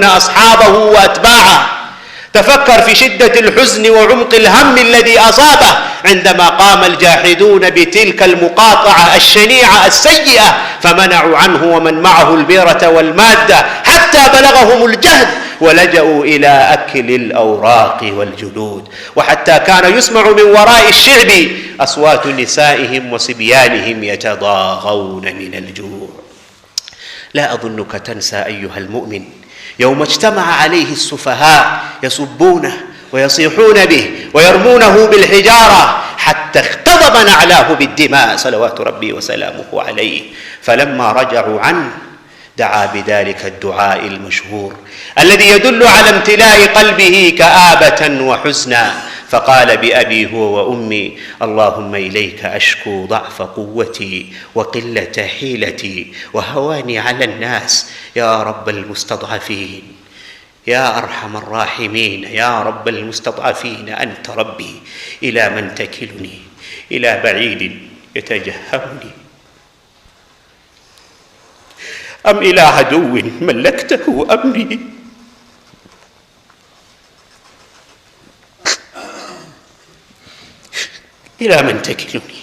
أصحابه وأتباعه. تفكر في شدة الحزن وعمق الهم الذي أصابه عندما قام الجاحدون بتلك المقاطعة الشنيعة السيئة، فمنعوا عنه ومن معه البيرة والمادة حتى بلغهم الجهد ولجأوا إلى أكل الأوراق والجلود، وحتى كان يسمع من وراء الشعب أصوات نسائهم وصبيانهم يتضاغون من الجوع. لا أظنك تنسى أيها المؤمن يوم اجتمع عليه السفهاء يسبونه ويصيحون به ويرمونه بالحجارة حتى اختضب نعلاه بالدماء صلوات ربي وسلامه عليه، فلما رجعوا عنه دعا بذلك الدعاء المشهور الذي يدل على امتلاء قلبه كآبة وحزنا، فقال بأبي هو وأمي: اللهم إليك أشكو ضعف قوتي وقلة حيلتي وهواني على الناس يا رب المستضعفين، يا أرحم الراحمين يا رب المستضعفين أنت ربي، إلى من تكلني؟ إلى بعيد يتجهمني أم إلى عدو ملكته أمري؟ إلى من تكلني؟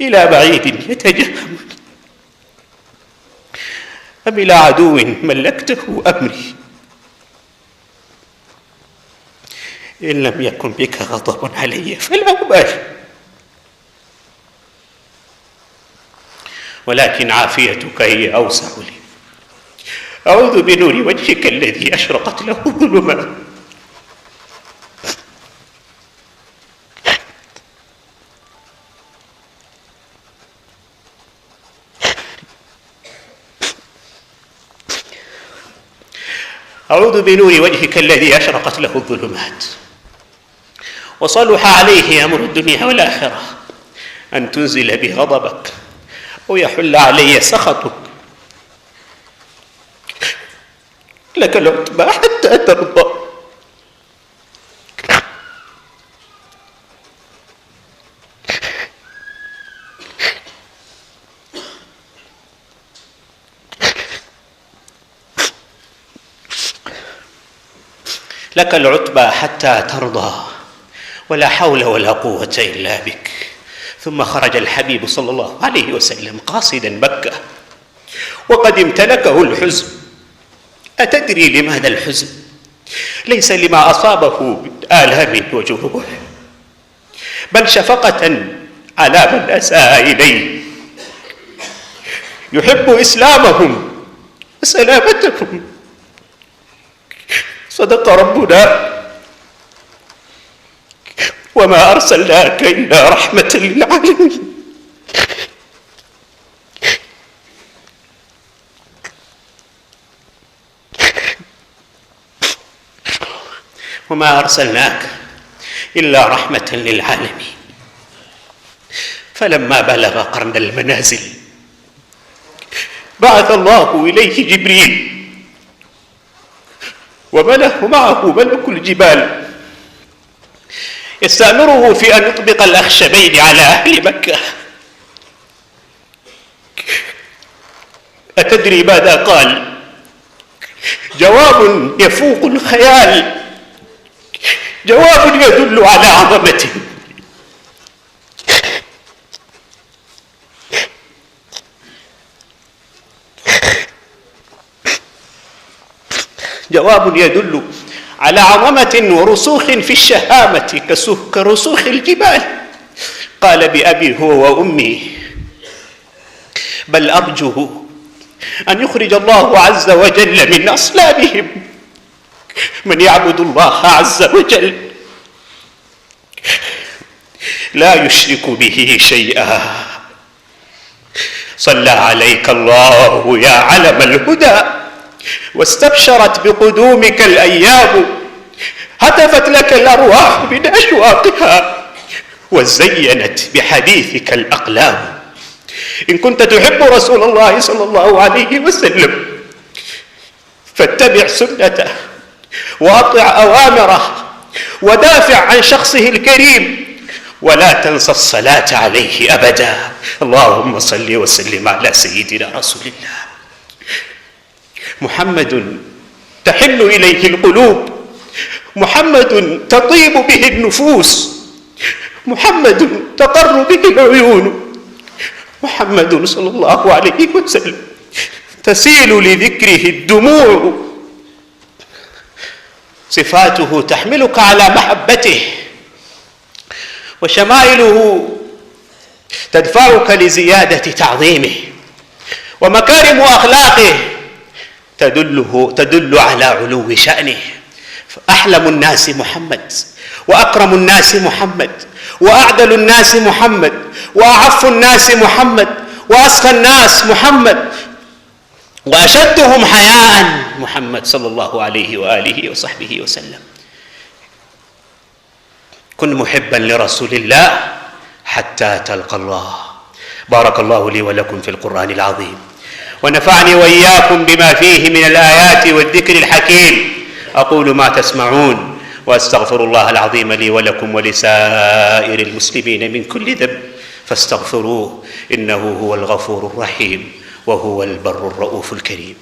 إلى بعيد يتجهمني أم إلى عدو ملكته أمري؟ إن لم يكن بك غضب علي فلا أبالي، ولكن عافيتك هي أوسع لي. أعوذ بنور وجهك الذي أشرقت له الظلمات أعوذ بنور وجهك الذي أشرقت له الظلمات وصلح عليه أمر الدنيا والآخرة أن تنزل بي غضبك أو يحل علي سخطك. لك العتبى حتى ترضى. لك العتبى حتى ترضى ولا حول ولا قوة إلا بك. ثم خرج الحبيب صلى الله عليه وسلم قاصدا مكة وقد امتلكه الحزن. أتدري لماذا الحزن؟ ليس لما أصابه من آلام وجروح، بل شفقة على من أساء إليه، يحب إسلامهم وسلامتهم. صدق ربنا: وما أرسلناك إلا رحمة للعالمين. وما أرسلناك إلا رحمة للعالمين. فلما بلغ قرن المنازل بعث الله إليه جبريل وملأ معه ملك الجبال يستأمره في أن يطبق الأخشبين على أهل مكة. أتدري ماذا قال؟ جواب يفوق الخيال، جواب يدل على عظمته. جواب يدل على عظمة ورسوخ في الشهامة كرسوخ الجبال. قال بأبي هو وأمي: بل أرجو أن يخرج الله عز وجل من أصلابهم من يعبد الله عز وجل لا يشرك به شيئا. صلى عليك الله يا علم الهدى، واستبشرت بقدومك الأيام، هتفت لك الأرواح من أشواقها، وزينت بحديثك الأقلام. إن كنت تحب رسول الله صلى الله عليه وسلم فاتبع سنته وأطع أوامره ودافع عن شخصه الكريم، ولا تنسى الصلاة عليه أبدا. اللهم صل وسلم على سيدنا رسول الله. محمد تحن إليه القلوب، محمد تطيب به النفوس، محمد تقر به العيون، محمد صلى الله عليه وسلم تسيل لذكره الدموع. صفاته تحملك على محبته، وشمائله تدفعك لزيادة تعظيمه، ومكارم أخلاقه تدل على علو شأنه. أحلم الناس محمد، وأكرم الناس محمد، وأعدل الناس محمد، وأعف الناس محمد، وأسخى الناس محمد، وأشدهم حياء محمد صلى الله عليه وآله وصحبه وسلم. كن محبا لرسول الله حتى تلقى الله. بارك الله لي ولكم في القرآن العظيم، ونفعني وإياكم بما فيه من الآيات والذكر الحكيم. أقول ما تسمعون، وأستغفر الله العظيم لي ولكم ولسائر المسلمين من كل ذنب، فاستغفروه إنه هو الغفور الرحيم وهو البر الرؤوف الكريم.